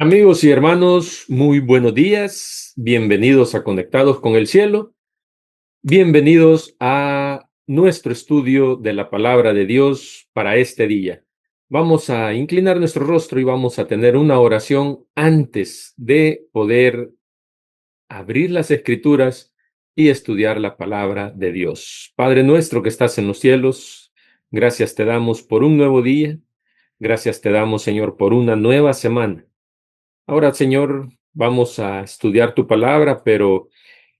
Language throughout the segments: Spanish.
Amigos y hermanos, muy buenos días. Bienvenidos a Conectados con el Cielo. Bienvenidos a nuestro estudio de la palabra de Dios para este día. Vamos a inclinar nuestro rostro y vamos a tener una oración antes de poder abrir las Escrituras y estudiar la palabra de Dios. Padre nuestro que estás en los cielos, gracias te damos por un nuevo día. Gracias te damos, Señor, por una nueva semana. Ahora, Señor, vamos a estudiar tu palabra, pero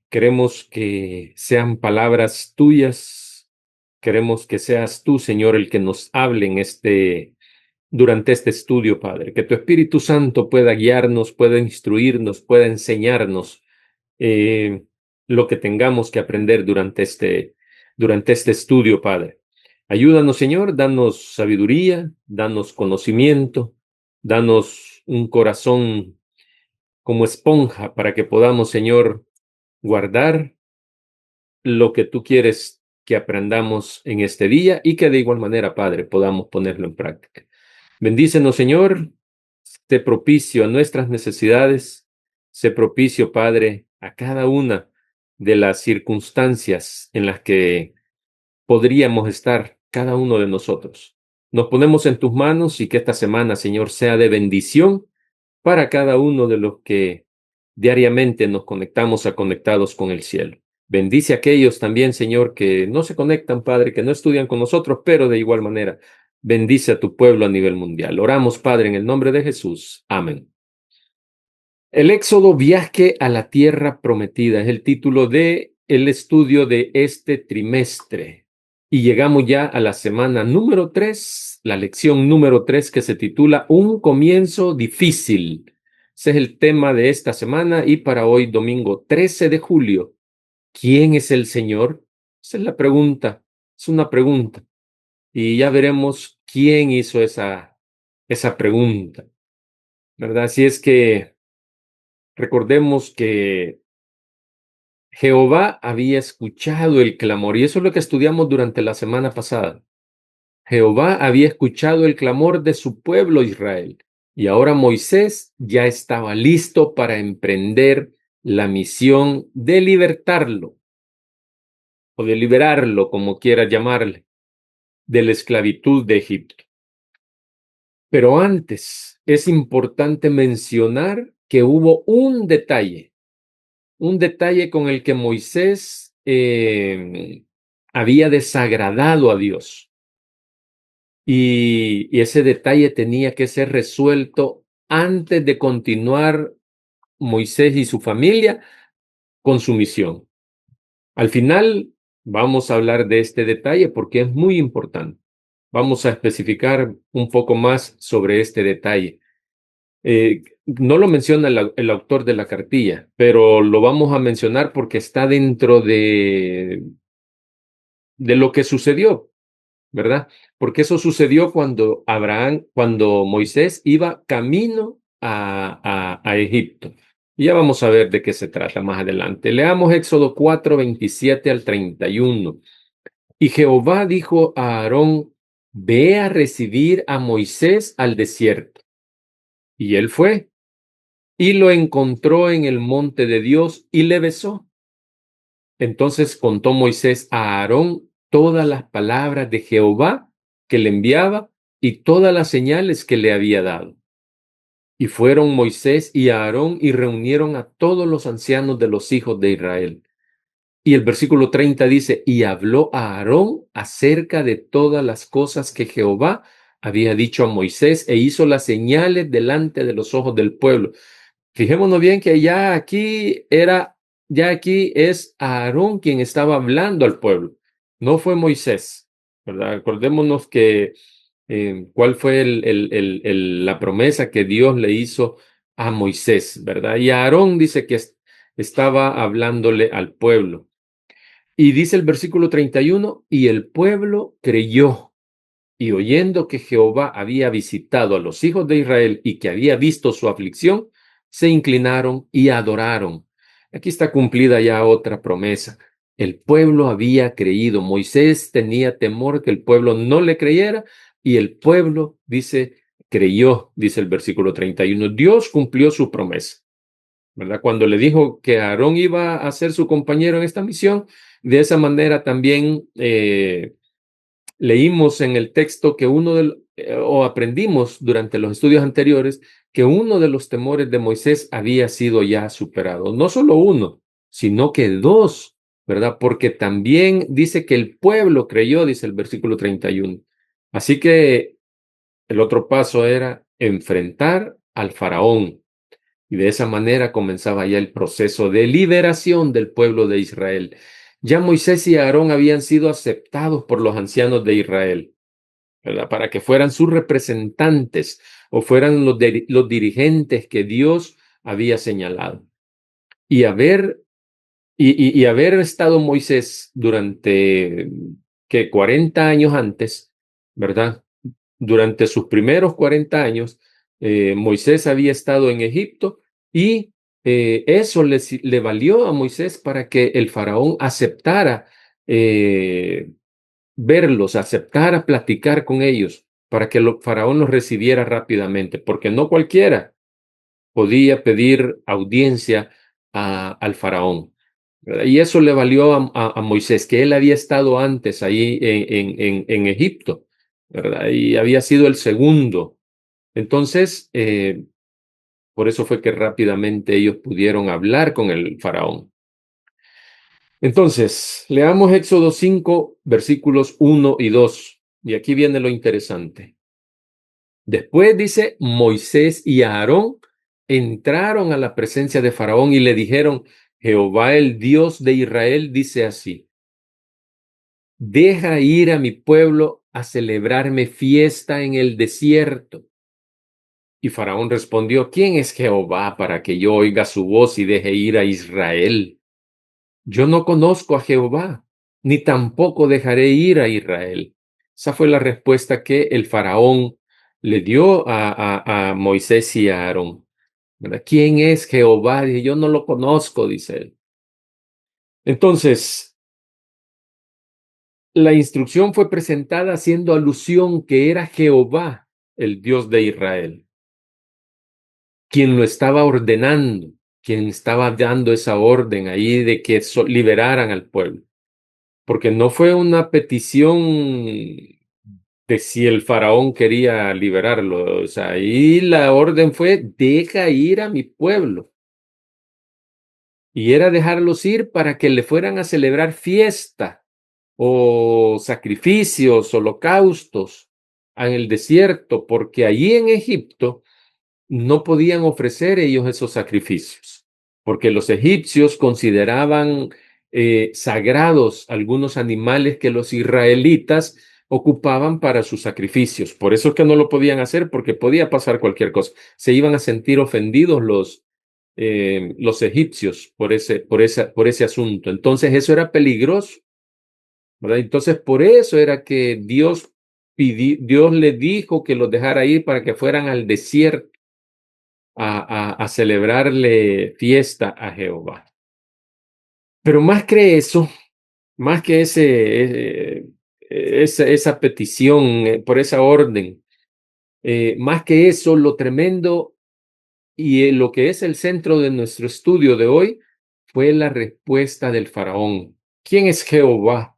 queremos que sean palabras tuyas. Queremos que seas tú, Señor, el que nos hable durante este estudio, Padre. Que tu Espíritu Santo pueda guiarnos, pueda instruirnos, pueda enseñarnos eh, lo que tengamos que aprender durante este estudio, Padre. Ayúdanos, Señor, danos sabiduría, danos conocimiento, danos un corazón como esponja para que podamos, Señor, guardar lo que tú quieres que aprendamos en este día y que de igual manera, Padre, podamos ponerlo en práctica. Bendícenos, Señor, sé propicio a nuestras necesidades, sé propicio, Padre, a cada una de las circunstancias en las que podríamos estar cada uno de nosotros. Nos ponemos en tus manos y que esta semana, Señor, sea de bendición para cada uno de los que diariamente nos conectamos a Conectados con el Cielo. Bendice a aquellos también, Señor, que no se conectan, Padre, que no estudian con nosotros, pero de igual manera, bendice a tu pueblo a nivel mundial. Oramos, Padre, en el nombre de Jesús. Amén. El Éxodo, viaje a la tierra prometida, es el título de el estudio de este trimestre. Y llegamos ya a la semana número 3, la lección número 3 que se titula Un comienzo difícil. Ese es el tema de esta semana y para hoy, domingo 13 de julio. ¿Quién es el Señor? Esa es la pregunta, es una pregunta. Y ya veremos quién hizo esa pregunta, ¿verdad? Así es que recordemos que Jehová había escuchado el clamor, y eso es lo que estudiamos durante la semana pasada. Jehová había escuchado el clamor de su pueblo Israel, y ahora Moisés ya estaba listo para emprender la misión de libertarlo, o de liberarlo, como quiera llamarle, de la esclavitud de Egipto. Pero antes es importante mencionar que hubo un detalle con el que Moisés había desagradado a Dios. Y ese detalle tenía que ser resuelto antes de continuar Moisés y su familia con su misión. Al final vamos a hablar de este detalle porque es muy importante. Vamos a especificar un poco más sobre este detalle. No lo menciona el autor de la cartilla, pero lo vamos a mencionar porque está dentro de lo que sucedió, ¿verdad? Porque eso sucedió cuando Moisés iba camino a Egipto. Y ya vamos a ver de qué se trata más adelante. Leamos Éxodo 4, 27 al 31. Y Jehová dijo a Aarón, ve a recibir a Moisés al desierto. Y él fue. Y lo encontró en el monte de Dios y le besó. Entonces contó Moisés a Aarón todas las palabras de Jehová que le enviaba y todas las señales que le había dado. Y fueron Moisés y Aarón y reunieron a todos los ancianos de los hijos de Israel. Y el versículo 30 dice, y habló a Aarón acerca de todas las cosas que Jehová había dicho a Moisés e hizo las señales delante de los ojos del pueblo. Fijémonos bien que ya aquí es Aarón quien estaba hablando al pueblo, no fue Moisés, ¿verdad? Acordémonos que cuál fue la promesa que Dios le hizo a Moisés, ¿verdad? Y Aarón dice que estaba hablándole al pueblo. Y dice el versículo 31, y el pueblo creyó. Y oyendo que Jehová había visitado a los hijos de Israel y que había visto su aflicción, se inclinaron y adoraron. Aquí está cumplida ya otra promesa. El pueblo había creído. Moisés tenía temor que el pueblo no le creyera y el pueblo, dice, creyó, dice el versículo 31. Dios cumplió su promesa, ¿verdad? Cuando le dijo que Aarón iba a ser su compañero en esta misión, de esa manera también leímos en el texto que o aprendimos durante los estudios anteriores, que uno de los temores de Moisés había sido ya superado. No solo uno, sino que dos, ¿verdad? Porque también dice que el pueblo creyó, dice el versículo 31. Así que el otro paso era enfrentar al faraón. Y de esa manera comenzaba ya el proceso de liberación del pueblo de Israel. Ya Moisés y Aarón habían sido aceptados por los ancianos de Israel, ¿verdad? Para que fueran sus representantes o fueran los dirigentes que Dios había señalado. Y haber estado Moisés durante, que 40 años antes, ¿verdad? Durante sus primeros 40 años, Moisés había estado en Egipto y eso le valió a Moisés para que el faraón aceptara verlos, aceptara platicar con ellos, para que el faraón los recibiera rápidamente, porque no cualquiera podía pedir audiencia al faraón, ¿verdad? Y eso le valió a Moisés, que él había estado antes ahí en Egipto, ¿verdad? Y había sido el segundo. Entonces, por eso fue que rápidamente ellos pudieron hablar con el faraón. Entonces, leamos Éxodo 5, versículos 1 y 2. Y aquí viene lo interesante. Después dice, Moisés y Aarón entraron a la presencia de Faraón y le dijeron, Jehová el Dios de Israel dice así, deja ir a mi pueblo a celebrarme fiesta en el desierto. Y Faraón respondió, ¿quién es Jehová para que yo oiga su voz y deje ir a Israel? Yo no conozco a Jehová, ni tampoco dejaré ir a Israel. Esa fue la respuesta que el faraón le dio a Moisés y a Aarón, ¿verdad? ¿Quién es Jehová? Dice, yo no lo conozco, dice él. Entonces, la instrucción fue presentada haciendo alusión que era Jehová, el Dios de Israel, quien lo estaba ordenando, quien estaba dando esa orden ahí de que liberaran al pueblo. Porque no fue una petición de si el faraón quería liberarlo. O sea, ahí la orden fue, deja ir a mi pueblo. Y era dejarlos ir para que le fueran a celebrar fiesta o sacrificios, holocaustos en el desierto, porque allí en Egipto no podían ofrecer ellos esos sacrificios, porque los egipcios consideraban sagrados algunos animales que los israelitas ocupaban para sus sacrificios. Por eso es que no lo podían hacer, porque podía pasar cualquier cosa. Se iban a sentir ofendidos los egipcios por ese asunto. Entonces eso era peligroso, ¿verdad? Entonces por eso era que Dios le dijo que los dejara ir para que fueran al desierto a celebrarle fiesta a Jehová. Pero más que eso, más que esa petición por esa orden, más que eso, lo tremendo y lo que es el centro de nuestro estudio de hoy fue la respuesta del faraón. ¿Quién es Jehová?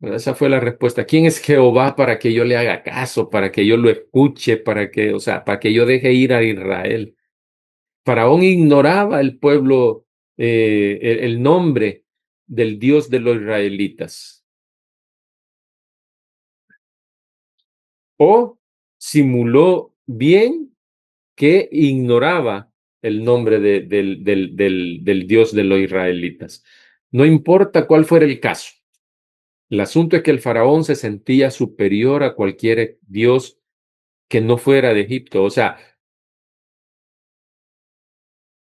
¿Verdad? Esa fue la respuesta. ¿Quién es Jehová para que yo le haga caso, para que yo lo escuche, o sea, para que yo deje ir a Israel? Faraón ignoraba el pueblo, el nombre del Dios de los israelitas, o simuló bien que ignoraba el nombre del Dios de los israelitas. No importa cuál fuera el caso. El asunto es que el faraón se sentía superior a cualquier Dios que no fuera de Egipto. O sea,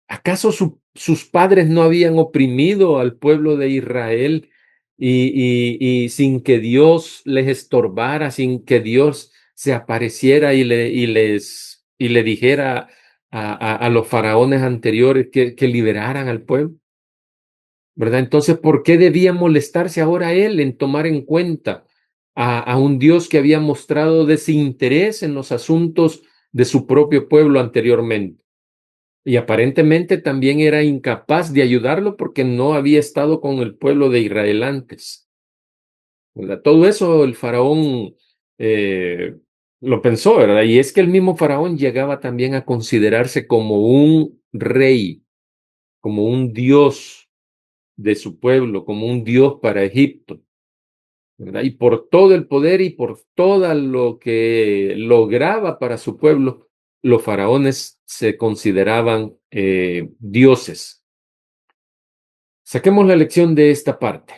¿acaso sus padres no habían oprimido al pueblo de Israel y sin que Dios les estorbara, sin que Dios se apareciera y le dijera a los faraones anteriores que liberaran al pueblo? ¿Verdad? Entonces, ¿por qué debía molestarse ahora él en tomar en cuenta a un Dios que había mostrado desinterés en los asuntos de su propio pueblo anteriormente. Y aparentemente también era incapaz de ayudarlo porque no había estado con el pueblo de Israel antes, ¿verdad? Todo eso el faraón eh, lo pensó, ¿verdad? Y es que el mismo faraón llegaba también a considerarse como un rey, como un dios de su pueblo, como un dios para Egipto, ¿verdad? Y por todo el poder y por todo lo que lograba para su pueblo, los faraones se consideraban dioses. Saquemos la lección de esta parte.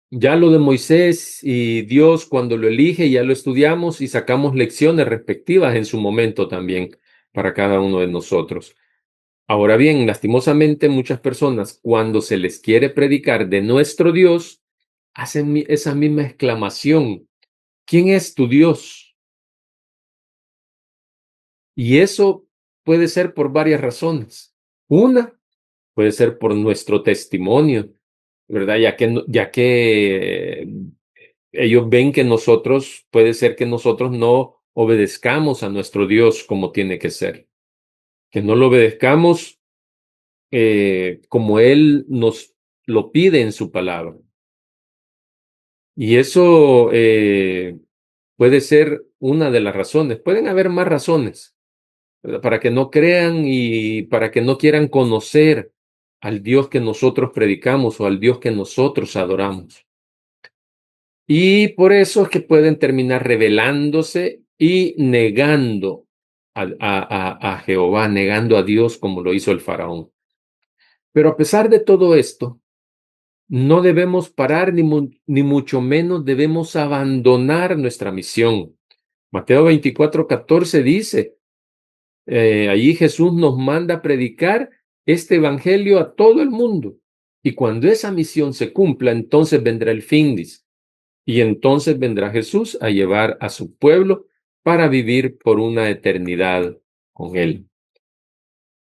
Ya lo de Moisés y Dios cuando lo elige, ya lo estudiamos y sacamos lecciones respectivas en su momento también para cada uno de nosotros. Ahora bien, lastimosamente muchas personas cuando se les quiere predicar de nuestro Dios, hacen esa misma exclamación: ¿quién es tu Dios? Y eso puede ser por varias razones. Una, puede ser por nuestro testimonio, ¿verdad? Ya que ellos ven que nosotros, puede ser que nosotros no obedezcamos a nuestro Dios como tiene que ser, que no lo obedezcamos como Él nos lo pide en su palabra. Y eso puede ser una de las razones. Pueden haber más razones, ¿verdad? Para que no crean y para que no quieran conocer al Dios que nosotros predicamos o al Dios que nosotros adoramos. Y por eso es que pueden terminar rebelándose y negando a Jehová, negando a Dios como lo hizo el faraón. Pero a pesar de todo esto, no debemos parar ni mucho menos debemos abandonar nuestra misión. Mateo 24:14 dice, allí Jesús nos manda a predicar este evangelio a todo el mundo. Y cuando esa misión se cumpla, entonces vendrá el fin, dice. Y entonces vendrá Jesús a llevar a su pueblo para vivir por una eternidad con Él.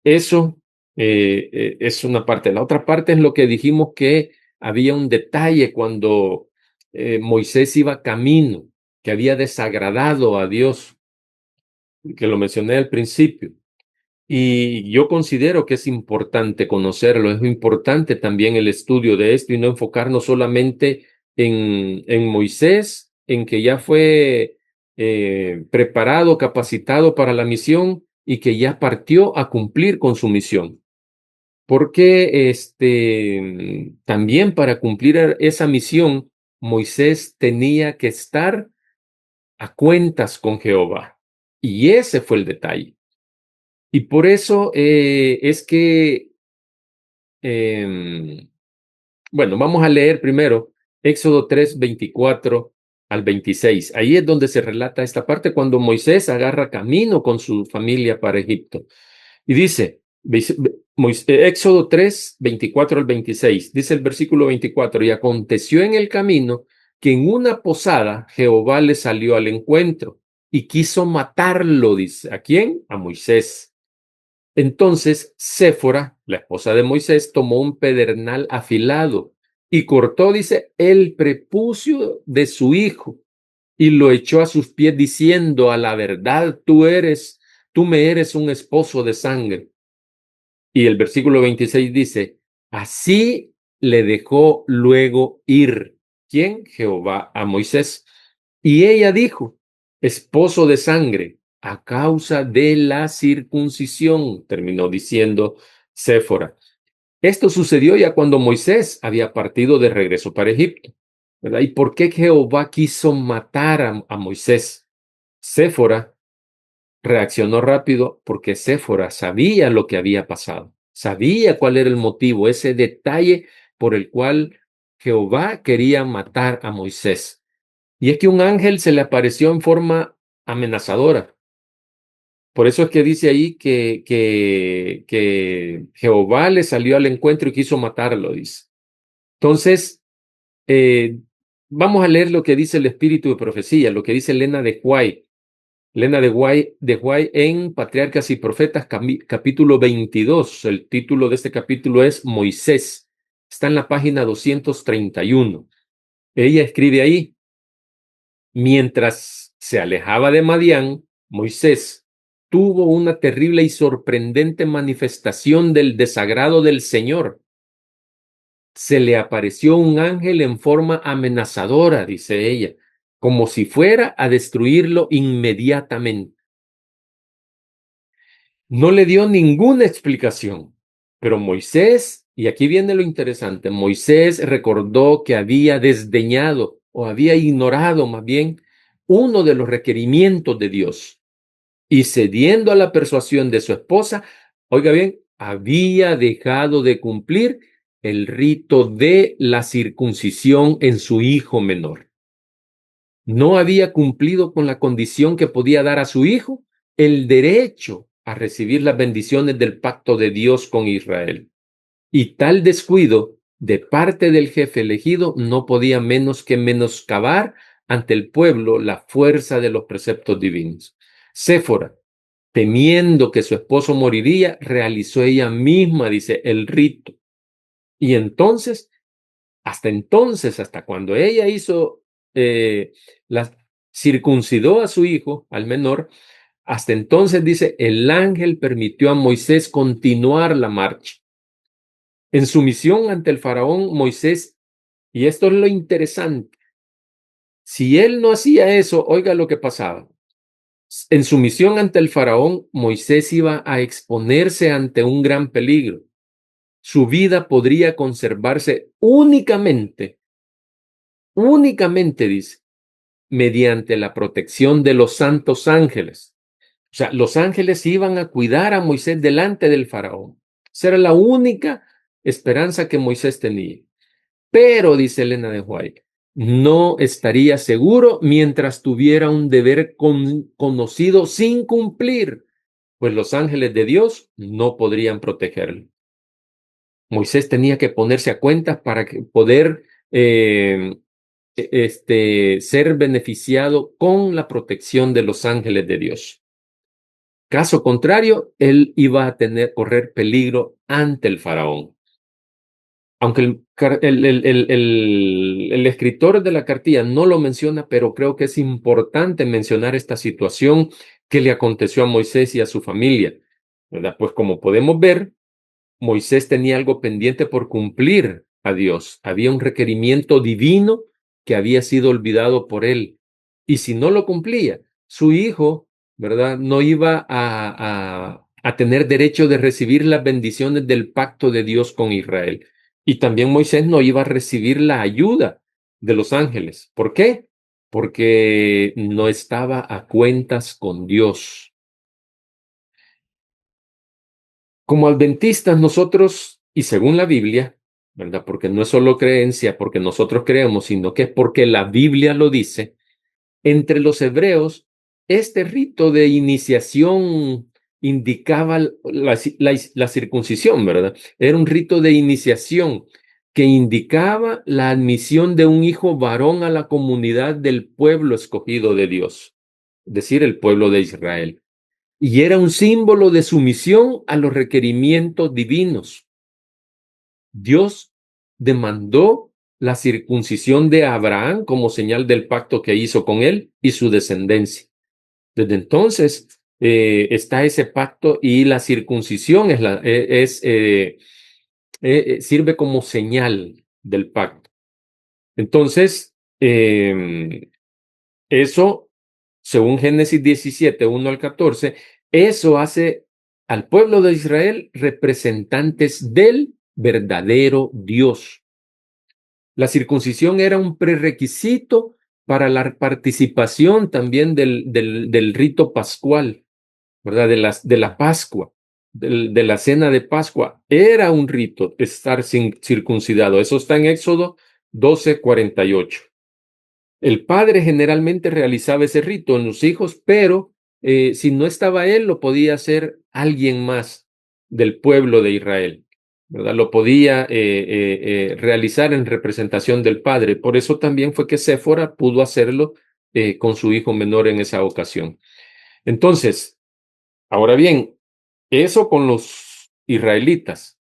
Eso es una parte. La otra parte es lo que dijimos que había un detalle cuando Moisés iba camino, que había desagradado a Dios, que lo mencioné al principio. Y yo considero que es importante conocerlo, es importante también el estudio de esto y no enfocarnos solamente en Moisés, en que ya fue preparado, capacitado para la misión y que ya partió a cumplir con su misión. Porque también para cumplir esa misión, Moisés tenía que estar a cuentas con Jehová. Y ese fue el detalle. Y por eso es que, em, bueno, vamos a leer primero Éxodo 3:24 al 26. Ahí es donde se relata esta parte cuando Moisés agarra camino con su familia para Egipto. Y dice, Éxodo 3:24 al 26, dice el versículo 24, y aconteció en el camino que en una posada Jehová le salió al encuentro y quiso matarlo, dice. ¿A quién? A Moisés. Entonces Séfora, la esposa de Moisés, tomó un pedernal afilado y cortó, dice, el prepucio de su hijo y lo echó a sus pies diciendo, a la verdad, tú me eres un esposo de sangre. Y el versículo 26 dice, así le dejó luego ir. ¿Quién? Jehová a Moisés. Y ella dijo, esposo de sangre, a causa de la circuncisión, terminó diciendo Séfora. Esto sucedió ya cuando Moisés había partido de regreso para Egipto, ¿verdad? ¿Y por qué Jehová quiso matar a Moisés? Séfora reaccionó rápido porque Séfora sabía lo que había pasado, sabía cuál era el motivo, ese detalle por el cual Jehová quería matar a Moisés. Y es que un ángel se le apareció en forma amenazadora. Por eso es que dice ahí que Jehová le salió al encuentro y quiso matarlo, dice. Entonces, eh, vamos a leer lo que dice el espíritu de profecía, lo que dice Elena de White. Elena de White en Patriarcas y Profetas, capítulo 22. El título de este capítulo es Moisés. Está en la página 231. Ella escribe ahí, Mientras se alejaba de Madián, Moisés tuvo una terrible y sorprendente manifestación del desagrado del Señor. Se le apareció un ángel en forma amenazadora, dice ella, como si fuera a destruirlo inmediatamente. No le dio ninguna explicación, pero Moisés, y aquí viene lo interesante, Moisés recordó que había desdeñado o había ignorado más bien uno de los requerimientos de Dios y cediendo a la persuasión de su esposa, oiga bien, había dejado de cumplir el rito de la circuncisión en su hijo menor. No había cumplido con la condición que podía dar a su hijo el derecho a recibir las bendiciones del pacto de Dios con Israel. Y tal descuido de parte del jefe elegido no podía menos que menoscabar ante el pueblo la fuerza de los preceptos divinos. Séfora, temiendo que su esposo moriría, realizó ella misma, dice, el rito. Y entonces, hasta cuando ella hizo, la, circuncidó a su hijo, al menor, hasta entonces, dice, el ángel permitió a Moisés continuar la marcha. En su misión ante el faraón, Moisés, y esto es lo interesante, si él no hacía eso, oiga lo que pasaba. En su misión ante el faraón, Moisés iba a exponerse ante un gran peligro. Su vida podría conservarse únicamente, dice, mediante la protección de los santos ángeles. O sea, los ángeles iban a cuidar a Moisés delante del faraón. Esa era la única esperanza que Moisés tenía. Pero, dice Elena de White, no estaría seguro mientras tuviera un deber conocido sin cumplir, pues los ángeles de Dios no podrían protegerlo. Moisés tenía que ponerse a cuentas para poder ser beneficiado con la protección de los ángeles de Dios. Caso contrario, él iba a correr peligro ante el faraón. Aunque el escritor de la cartilla no lo menciona, pero creo que es importante mencionar esta situación que le aconteció a Moisés y a su familia, ¿verdad? Pues como podemos ver, Moisés tenía algo pendiente por cumplir a Dios. Había un requerimiento divino que había sido olvidado por él. Y si no lo cumplía, su hijo, ¿verdad? No iba a tener derecho de recibir las bendiciones del pacto de Dios con Israel. Y también Moisés no iba a recibir la ayuda de los ángeles. ¿Por qué? Porque no estaba a cuentas con Dios. Como adventistas nosotros, y según la Biblia, ¿verdad? Porque no es solo creencia, porque nosotros creemos, sino que es porque la Biblia lo dice, entre los hebreos, este rito de iniciación indicaba la circuncisión, ¿verdad? Era un rito de iniciación que indicaba la admisión de un hijo varón a la comunidad del pueblo escogido de Dios, es decir, el pueblo de Israel. Y era un símbolo de sumisión a los requerimientos divinos. Dios demandó la circuncisión de Abraham como señal del pacto que hizo con él y su descendencia. Desde entonces está ese pacto y la circuncisión sirve como señal del pacto. Entonces, eso, según Génesis 17, 1 al 14, eso hace al pueblo de Israel representantes del verdadero Dios. La circuncisión era un prerequisito para la participación también del rito pascual, ¿verdad? De la Pascua, de la cena de Pascua. Era un rito estar circuncidado. Eso está en Éxodo 12:48. El padre generalmente realizaba ese rito en los hijos, pero si no estaba él, lo podía hacer alguien más del pueblo de Israel, ¿verdad? Lo podía realizar en representación del padre. Por eso también fue que Séfora pudo hacerlo con su hijo menor en esa ocasión. Entonces, ahora bien, eso con los israelitas,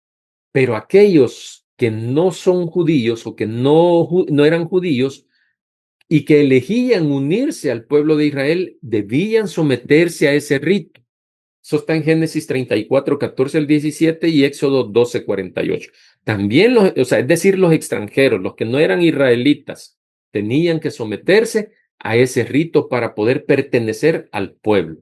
pero aquellos que no son judíos o que no eran judíos, y que elegían unirse al pueblo de Israel debían someterse a ese rito. Eso está en Génesis 34, 14 al 17 y Éxodo 12, 48. También es decir, los extranjeros, los que no eran israelitas, tenían que someterse a ese rito para poder pertenecer al pueblo.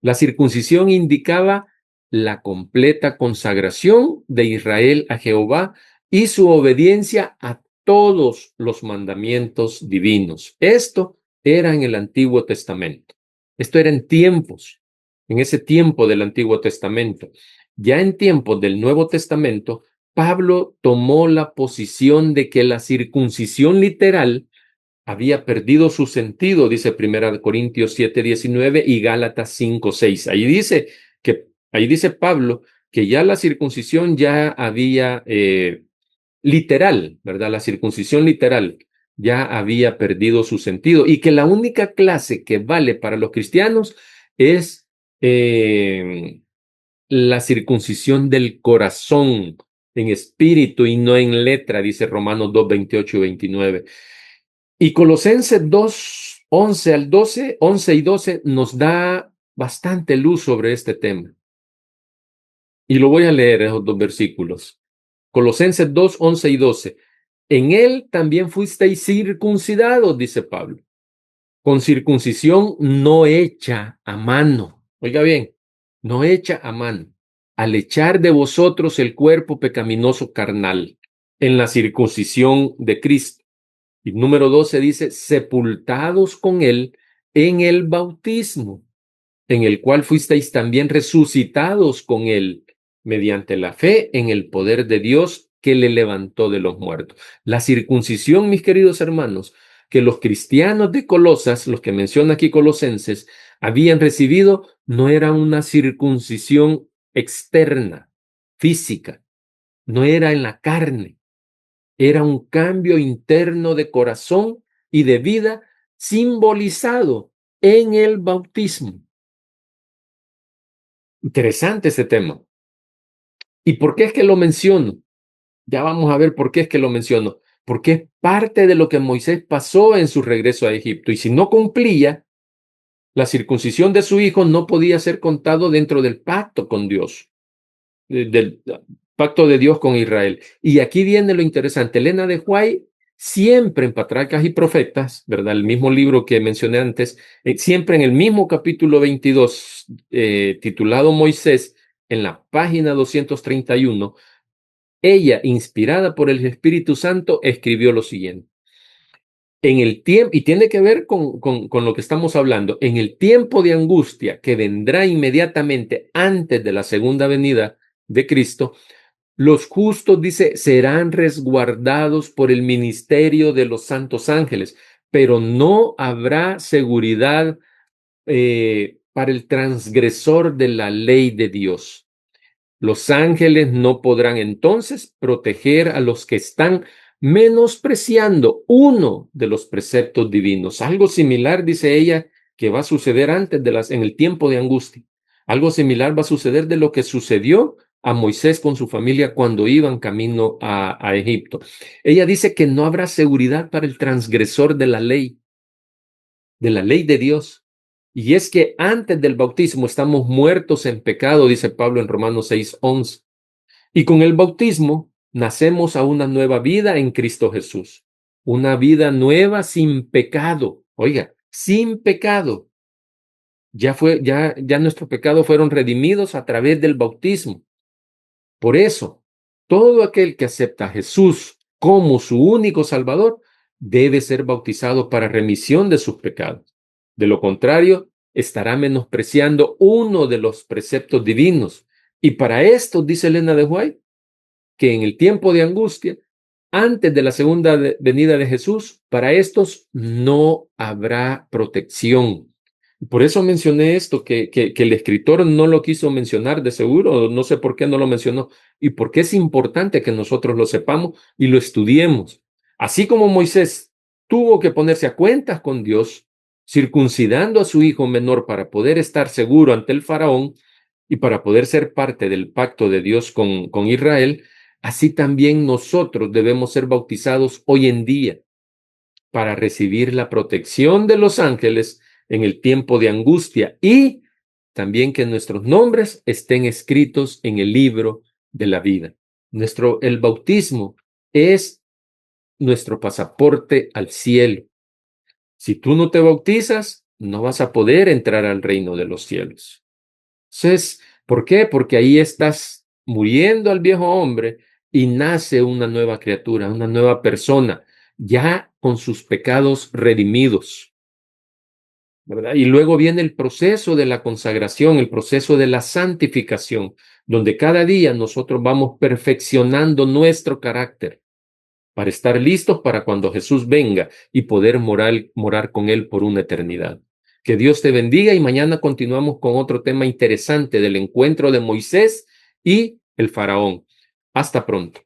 La circuncisión indicaba la completa consagración de Israel a Jehová y su obediencia a todos los mandamientos divinos. Esto era en el Antiguo Testamento. Esto era en ese tiempo del Antiguo Testamento. Ya en tiempos del Nuevo Testamento, Pablo tomó la posición de que la circuncisión literal había perdido su sentido, dice 1 Corintios 7:19 y Gálatas 5:6. Ahí dice Pablo que ya la circuncisión ya había literal, ¿verdad? La circuncisión literal ya había perdido su sentido y que la única clase que vale para los cristianos es la circuncisión del corazón en espíritu y no en letra, dice Romanos 2:28 y 29. Y Colosenses 11 y 12 nos da bastante luz sobre este tema. Y lo voy a leer, esos dos versículos. Colosenses 11 y 12. En él también fuisteis circuncidados, dice Pablo, con circuncisión no hecha a mano. Oiga bien, no hecha a mano, al echar de vosotros el cuerpo pecaminoso carnal, en la circuncisión de Cristo. Y número 12 dice, sepultados con él en el bautismo, en el cual fuisteis también resucitados con él, mediante la fe en el poder de Dios que le levantó de los muertos. La circuncisión, mis queridos hermanos, que los cristianos de Colosas, los que menciona aquí Colosenses, habían recibido, no era una circuncisión externa, física, no era en la carne. Era un cambio interno de corazón y de vida simbolizado en el bautismo. Interesante ese tema. ¿Y por qué es que lo menciono? Ya vamos a ver por qué es que lo menciono. Porque es parte de lo que Moisés pasó en su regreso a Egipto. Y si no cumplía, la circuncisión de su hijo no podía ser contado dentro del pacto con Dios, del pacto de Dios con Israel. Y aquí viene lo interesante. Elena de White, siempre en Patriarcas y Profetas, ¿verdad? El mismo libro que mencioné antes, siempre en el mismo capítulo 22, titulado Moisés, en la página 231, ella, inspirada por el Espíritu Santo, escribió lo siguiente. En el tiempo, y tiene que ver con lo que estamos hablando, en el tiempo de angustia que vendrá inmediatamente antes de la segunda venida de Cristo, los justos, dice, serán resguardados por el ministerio de los santos ángeles, pero no habrá seguridad para el transgresor de la ley de Dios. Los ángeles no podrán entonces proteger a los que están menospreciando uno de los preceptos divinos. Algo similar, dice ella, que va a suceder en el tiempo de angustia. Algo similar va a suceder de lo que sucedió a Moisés con su familia cuando iban camino a Egipto. Ella dice que no habrá seguridad para el transgresor de la ley de Dios. Y es que antes del bautismo estamos muertos en pecado, dice Pablo en Romanos 6:11. Y con el bautismo nacemos a una nueva vida en Cristo Jesús. Una vida nueva sin pecado. Oiga, sin pecado. Ya nuestros pecados fueron redimidos a través del bautismo. Por eso, todo aquel que acepta a Jesús como su único Salvador debe ser bautizado para remisión de sus pecados. De lo contrario, estará menospreciando uno de los preceptos divinos. Y para esto, dice Elena de White, que en el tiempo de angustia, antes de la segunda venida de Jesús, para estos no habrá protección. Por eso mencioné esto, que el escritor no lo quiso mencionar de seguro, no sé por qué no lo mencionó, y porque es importante que nosotros lo sepamos y lo estudiemos. Así como Moisés tuvo que ponerse a cuentas con Dios, circuncidando a su hijo menor para poder estar seguro ante el faraón y para poder ser parte del pacto de Dios con Israel, así también nosotros debemos ser bautizados hoy en día para recibir la protección de los ángeles en el tiempo de angustia y también que nuestros nombres estén escritos en el libro de la vida. El bautismo es nuestro pasaporte al cielo. Si tú no te bautizas, no vas a poder entrar al reino de los cielos. Entonces, ¿por qué? Porque ahí estás muriendo al viejo hombre y nace una nueva criatura, una nueva persona, ya con sus pecados redimidos, ¿verdad? Y luego viene el proceso de la consagración, el proceso de la santificación, donde cada día nosotros vamos perfeccionando nuestro carácter para estar listos para cuando Jesús venga y poder morar con Él por una eternidad. Que Dios te bendiga y mañana continuamos con otro tema interesante del encuentro de Moisés y el faraón. Hasta pronto.